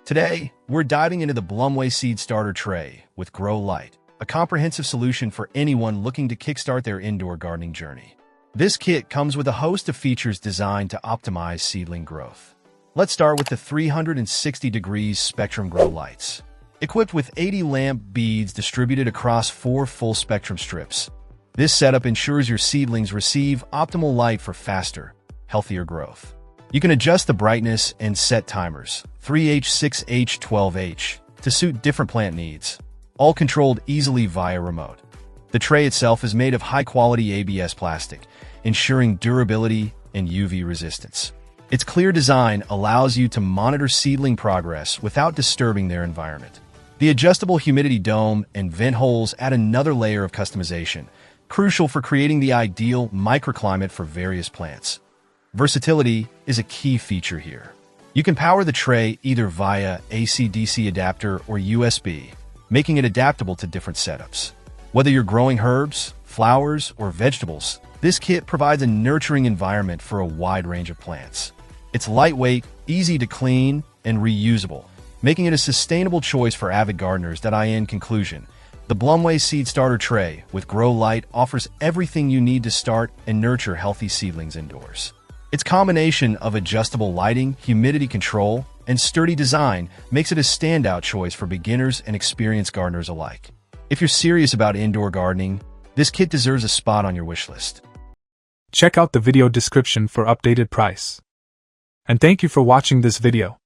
Today, we're diving into the BlumWay Seed Starter Tray with Grow Light, a comprehensive solution for anyone looking to kickstart their indoor gardening journey. This kit comes with a host of features designed to optimize seedling growth. Let's start with the 360 degrees spectrum grow lights. Equipped with 80 lamp beads distributed across 4 full spectrum strips, this setup ensures your seedlings receive optimal light for faster, healthier growth. You can adjust the brightness and set timers, 3H, 6H, 12H, to suit different plant needs, all controlled easily via remote. The tray itself is made of high-quality ABS plastic, ensuring durability and UV resistance. Its clear design allows you to monitor seedling progress without disturbing their environment. The adjustable humidity dome and vent holes add another layer of customization, crucial for creating the ideal microclimate for various plants. Versatility is a key feature here. You can power the tray either via AC/DC adapter or USB, making it adaptable to different setups. Whether you're growing herbs, flowers, or vegetables, this kit provides a nurturing environment for a wide range of plants. It's lightweight, easy to clean, and reusable, making it a sustainable choice for avid gardeners. In conclusion, the BlumWay Seed Starter Tray with Grow Light offers everything you need to start and nurture healthy seedlings indoors. Its combination of adjustable lighting, humidity control, and sturdy design makes it a standout choice for beginners and experienced gardeners alike. If you're serious about indoor gardening, this kit deserves a spot on your wish list. Check out the video description for updated price. And thank you for watching this video.